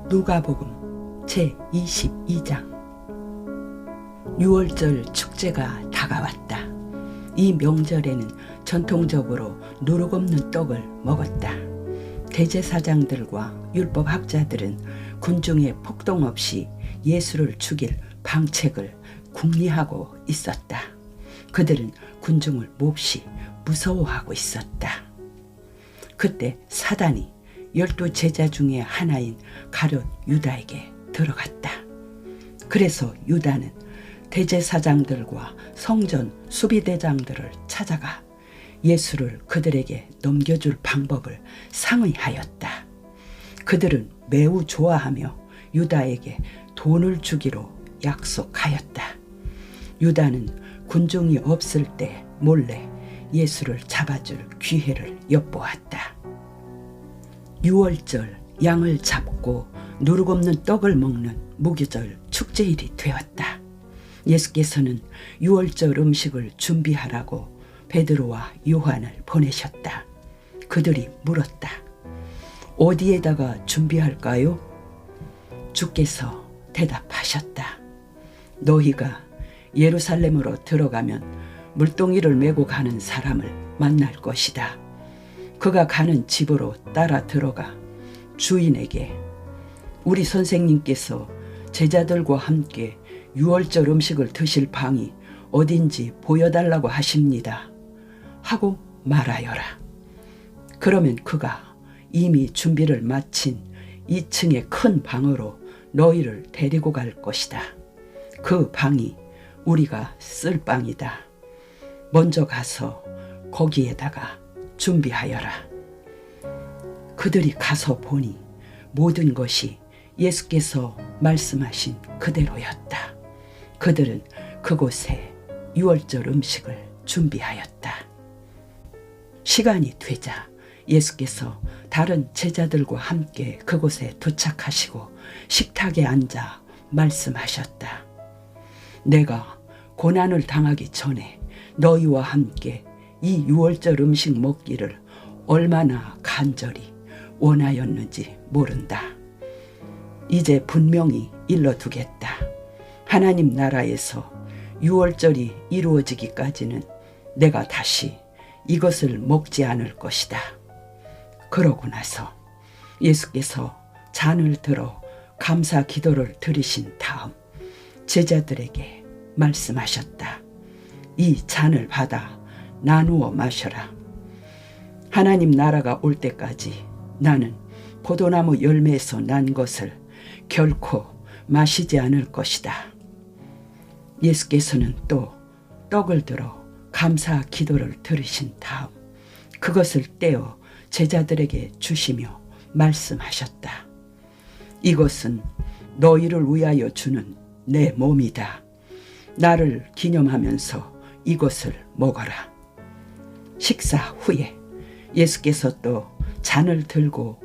누가복음 제22장. 유월절 축제가 다가왔다. 이 명절에는 전통적으로 누룩 없는 떡을 먹었다. 대제사장들과 율법학자들은 군중의 폭동 없이 예수를 죽일 방책을 궁리하고 있었다. 그들은 군중을 몹시 무서워하고 있었다. 그때 사단이 12제자 중에 하나인 가룟 유다에게 들어갔다. 그래서 유다는 대제사장들과 성전 수비대장들을 찾아가 예수를 그들에게 넘겨줄 방법을 상의하였다. 그들은 매우 좋아하며 유다에게 돈을 주기로 약속하였다. 유다는 군중이 없을 때 몰래 예수를 잡아줄 기회를 엿보았다. 유월절 양을 잡고 누룩 없는 떡을 먹는 무교절 축제일이 되었다. 예수께서는 유월절 음식을 준비하라고 베드로와 요한을 보내셨다. 그들이 물었다. 어디에다가 준비할까요? 주께서 대답하셨다. 너희가 예루살렘으로 들어가면 물동이를 메고 가는 사람을 만날 것이다. 그가 가는 집으로 따라 들어가 주인에게 우리 선생님께서 제자들과 함께 유월절 음식을 드실 방이 어딘지 보여달라고 하십니다 하고 말하여라. 그러면 그가 이미 준비를 마친 2층의 큰 방으로 너희를 데리고 갈 것이다. 그 방이 우리가 쓸 방이다. 먼저 가서 거기에다가 준비하여라. 그들이 가서 보니 모든 것이 예수께서 말씀하신 그대로였다. 그들은 그곳에 유월절 음식을 준비하였다. 시간이 되자 예수께서 다른 제자들과 함께 그곳에 도착하시고 식탁에 앉아 말씀하셨다. 내가 고난을 당하기 전에 너희와 함께 이 유월절 음식 먹기를 얼마나 간절히 원하였는지 모른다. 이제 분명히 일러두겠다. 하나님 나라에서 유월절이 이루어지기까지는 내가 다시 이것을 먹지 않을 것이다. 그러고 나서 예수께서 잔을 들어 감사 기도를 드리신 다음 제자들에게 말씀하셨다. 이 잔을 받아 나누어 마셔라. 하나님 나라가 올 때까지 나는 포도나무 열매에서 난 것을 결코 마시지 않을 것이다. 예수께서는 또 떡을 들어 감사 기도를 드리신 다음 그것을 떼어 제자들에게 주시며 말씀하셨다. 이것은 너희를 위하여 주는 내 몸이다. 나를 기념하면서 이것을 먹어라. 식사 후에 예수께서 또 잔을 들고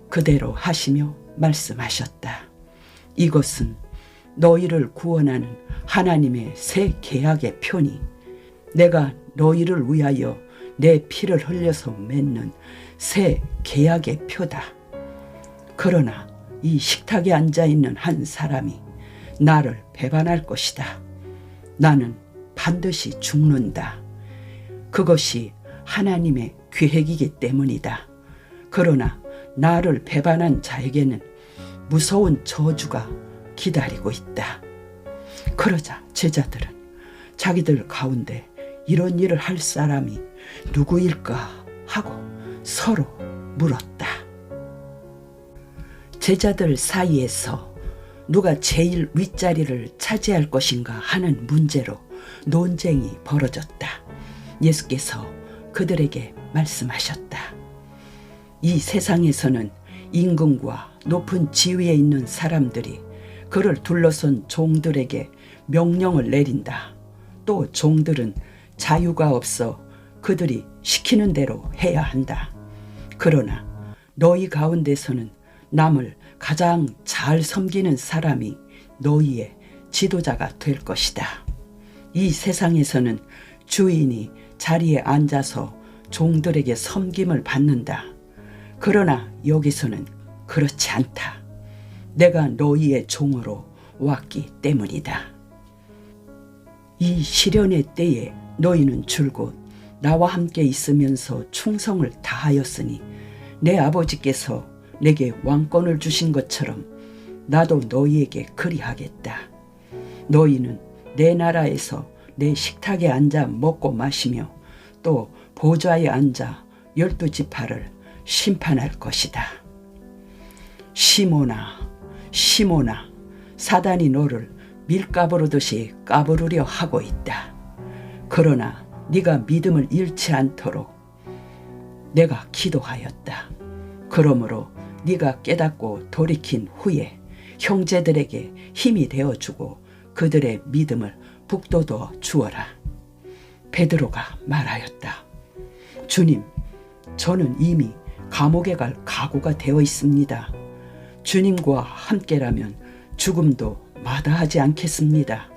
그대로 하시며 말씀하셨다. 이것은 너희를 구원하는 하나님의 새 계약의 표니 내가 너희를 위하여 내 피를 흘려서 맺는 새 계약의 표다. 그러나 이 식탁에 앉아있는 한 사람이 나를 배반할 것이다. 나는 반드시 죽는다. 그것이 하나님의 계획이기 때문이다. 그러나 나를 배반한 자에게는 무서운 저주가 기다리고 있다. 그러자 제자들은 자기들 가운데 이런 일을 할 사람이 누구일까 하고 서로 물었다. 제자들 사이에서 누가 제일 윗자리를 차지할 것인가 하는 문제로 논쟁이 벌어졌다. 예수께서 그들에게 말씀하셨다. 이 세상에서는 임금과 높은 지위에 있는 사람들이 그를 둘러선 종들에게 명령을 내린다. 또 종들은 자유가 없어 그들이 시키는 대로 해야 한다. 그러나 너희 가운데서는 남을 가장 잘 섬기는 사람이 너희의 지도자가 될 것이다. 이 세상에서는 주인이 자리에 앉아서 종들에게 섬김을 받는다. 그러나 여기서는 그렇지 않다. 내가 너희의 종으로 왔기 때문이다. 이 시련의 때에 너희는 줄곧 나와 함께 있으면서 충성을 다하였으니 내 아버지께서 내게 왕권을 주신 것처럼 나도 너희에게 그리하겠다. 너희는 내 나라에서 내 식탁에 앉아 먹고 마시며 또 보좌에 앉아 12지파를 심판할 것이다. 시몬아, 시몬아, 사단이 너를 밀가부르듯이 까부르려 하고 있다. 그러나 네가 믿음을 잃지 않도록 내가 기도하였다. 그러므로 네가 깨닫고 돌이킨 후에 형제들에게 힘이 되어주고 그들의 믿음을 북돋워 주어라. 베드로가 말하였다. 주님, 저는 이미 감옥에 갈 각오가 되어 있습니다. 주님과 함께라면 죽음도 마다하지 않겠습니다.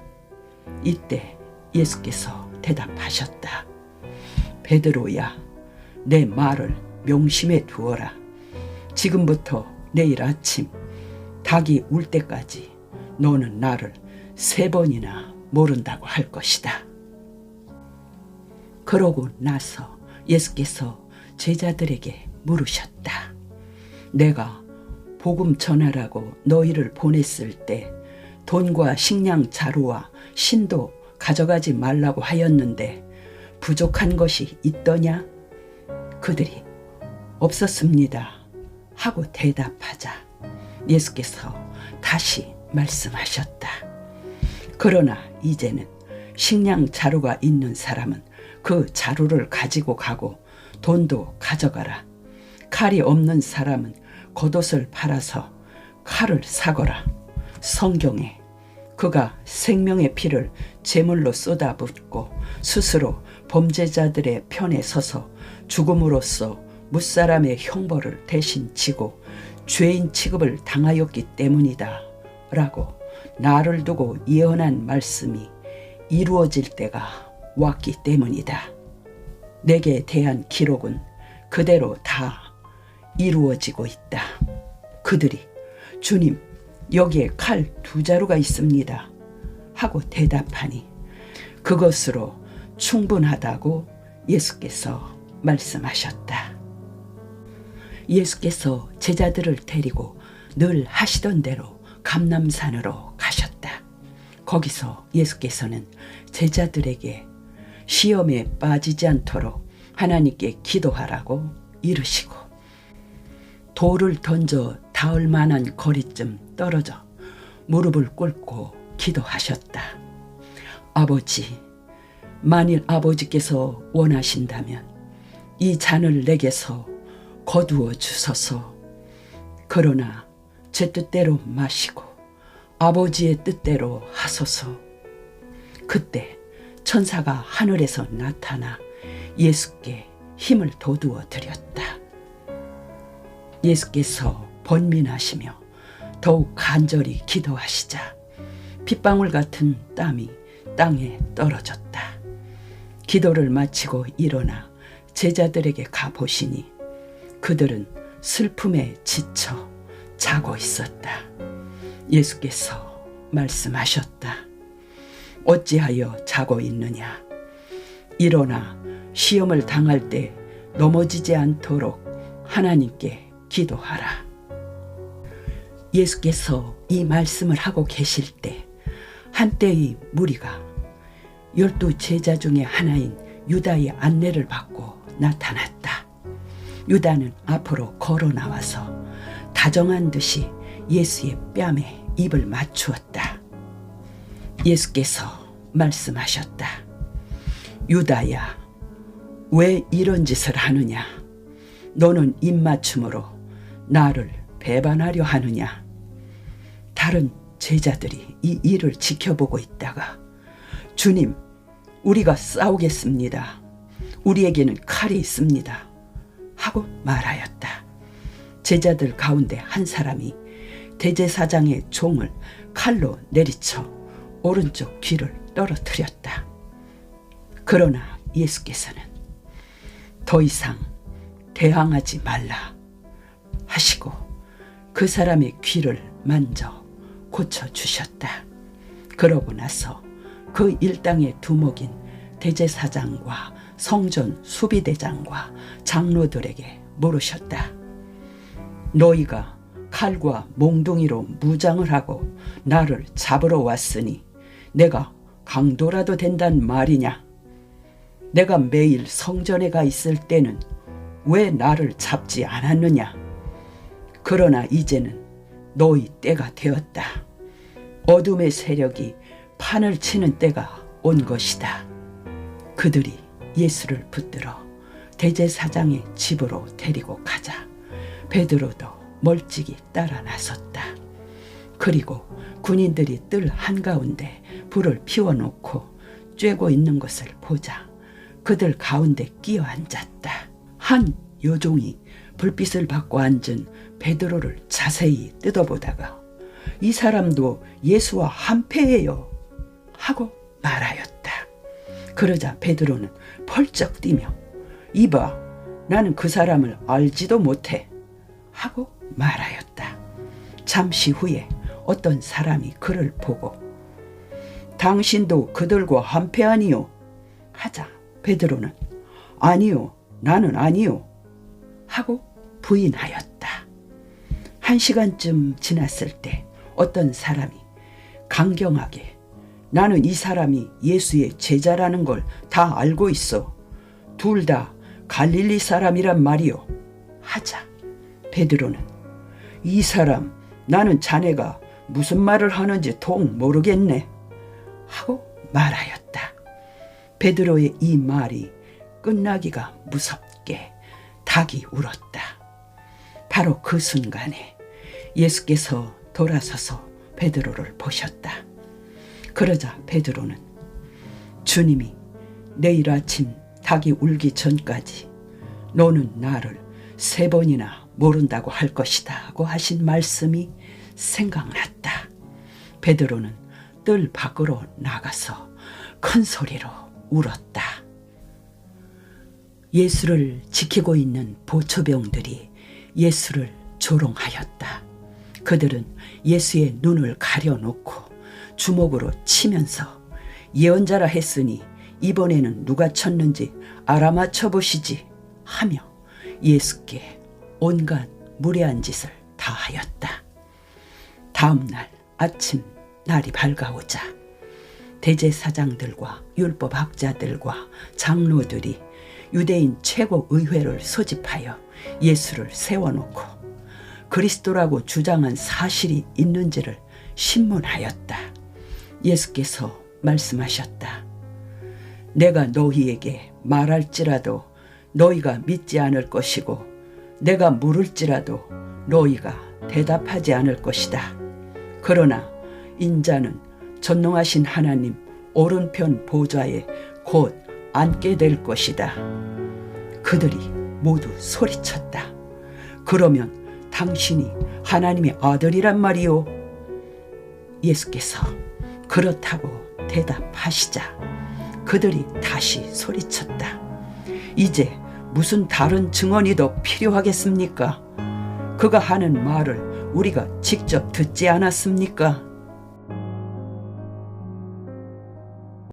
이때 예수께서 대답하셨다. 베드로야, 내 말을 명심해 두어라. 지금부터 내일 아침 닭이 울 때까지 너는 나를 3번이나 모른다고 할 것이다. 그러고 나서 예수께서 제자들에게 물으셨다. 내가 복음 전하라고 너희를 보냈을 때 돈과 식량 자루와 신도 가져가지 말라고 하였는데 부족한 것이 있더냐? 그들이 없었습니다 하고 대답하자 예수께서 다시 말씀하셨다. 그러나 이제는 식량 자루가 있는 사람은 그 자루를 가지고 가고 돈도 가져가라. 칼이 없는 사람은 겉옷을 팔아서 칼을 사거라. 성경에 그가 생명의 피를 제물로 쏟아붓고 스스로 범죄자들의 편에 서서 죽음으로써 무사람의 형벌을 대신 지고 죄인 취급을 당하였기 때문이다 라고 나를 두고 예언한 말씀이 이루어질 때가 왔기 때문이다. 내게 대한 기록은 그대로 다 이루어지고 있다. 그들이 주님, 여기에 칼 2자루가 있습니다 하고 대답하니 그것으로 충분하다고 예수께서 말씀하셨다. 예수께서 제자들을 데리고 늘 하시던 대로 감람산으로 가셨다. 거기서 예수께서는 제자들에게 시험에 빠지지 않도록 하나님께 기도하라고 이르시고 돌을 던져 닿을 만한 거리쯤 떨어져 무릎을 꿇고 기도하셨다. 아버지, 만일 아버지께서 원하신다면 이 잔을 내게서 거두어 주소서. 그러나 제 뜻대로 마시고 아버지의 뜻대로 하소서. 그때 천사가 하늘에서 나타나 예수께 힘을 돋우어 드렸다. 예수께서 번민하시며 더욱 간절히 기도하시자 빗방울 같은 땀이 땅에 떨어졌다. 기도를 마치고 일어나 제자들에게 가보시니 그들은 슬픔에 지쳐 자고 있었다. 예수께서 말씀하셨다. 어찌하여 자고 있느냐? 일어나 시험을 당할 때 넘어지지 않도록 하나님께 기도하라. 예수께서 이 말씀을 하고 계실 때 한때의 무리가 12 제자 중에 하나인 유다의 안내를 받고 나타났다. 유다는 앞으로 걸어 나와서 다정한 듯이 예수의 뺨에 입을 맞추었다. 예수께서 말씀하셨다. 유다야, 왜 이런 짓을 하느냐? 너는 입맞춤으로 나를 배반하려 하느냐? 다른 제자들이 이 일을 지켜보고 있다가 주님, 우리가 싸우겠습니다. 우리에게는 칼이 있습니다 하고 말하였다. 제자들 가운데 한 사람이 대제사장의 종을 칼로 내리쳐 오른쪽 귀를 떨어뜨렸다. 그러나 예수께서는 더 이상 대항하지 말라 하시고 그 사람의 귀를 만져 고쳐주셨다. 그러고 나서 그 일당의 두목인 대제사장과 성전 수비대장과 장로들에게 물으셨다. 너희가 칼과 몽둥이로 무장을 하고 나를 잡으러 왔으니 내가 강도라도 된단 말이냐? 내가 매일 성전에 가 있을 때는 왜 나를 잡지 않았느냐? 그러나 이제는 너희 때가 되었다. 어둠의 세력이 판을 치는 때가 온 것이다. 그들이 예수를 붙들어 대제사장의 집으로 데리고 가자 베드로도 멀찍이 따라 나섰다. 그리고 군인들이 뜰 한가운데 불을 피워놓고 쬐고 있는 것을 보자 그들 가운데 끼어 앉았다. 한 요종이 불빛을 받고 앉은 베드로를 자세히 뜯어보다가 이 사람도 예수와 한패예요 하고 말하였다. 그러자 베드로는 펄쩍 뛰며 이봐 나는 그 사람을 알지도 못해 하고 말하였다. 잠시 후에 어떤 사람이 그를 보고 당신도 그들과 한패 아니요 하자 베드로는 아니요 나는 아니요 하고 부인하였다. 1시간쯤 지났을 때 어떤 사람이 강경하게 나는 이 사람이 예수의 제자라는 걸 다 알고 있어. 둘 다 갈릴리 사람이란 말이요 하자 베드로는 이 사람 나는 자네가 무슨 말을 하는지 통 모르겠네 하고 말하였다. 베드로의 이 말이 끝나기가 무섭게 닭이 울었다. 바로 그 순간에 예수께서 돌아서서 베드로를 보셨다. 그러자 베드로는 주님이 내일 아침 닭이 울기 전까지 너는 나를 3번이나 모른다고 할 것이다 하고 하신 말씀이 생각났다. 베드로는 뜰 밖으로 나가서 큰 소리로 울었다. 예수를 지키고 있는 보초병들이 예수를 조롱하였다. 그들은 예수의 눈을 가려놓고 주먹으로 치면서 예언자라 했으니 이번에는 누가 쳤는지 알아맞혀 보시지 하며 예수께 온갖 무례한 짓을 다 하였다. 다음 날 아침 날이 밝아오자 대제사장들과 율법학자들과 장로들이 유대인 최고의회를 소집하여 예수를 세워놓고 그리스도라고 주장한 사실이 있는지를 신문하였다. 예수께서 말씀하셨다. 내가 너희에게 말할지라도 너희가 믿지 않을 것이고 내가 물을지라도 너희가 대답하지 않을 것이다. 그러나 인자는 전능하신 하나님 오른편 보좌에 곧 앉게 될 것이다. 그들이 모두 소리쳤다. 그러면 당신이 하나님의 아들이란 말이오? 예수께서 그렇다고 대답하시자 그들이 다시 소리쳤다. 이제 무슨 다른 증언이 더 필요하겠습니까? 그가 하는 말을 우리가 직접 듣지 않았습니까?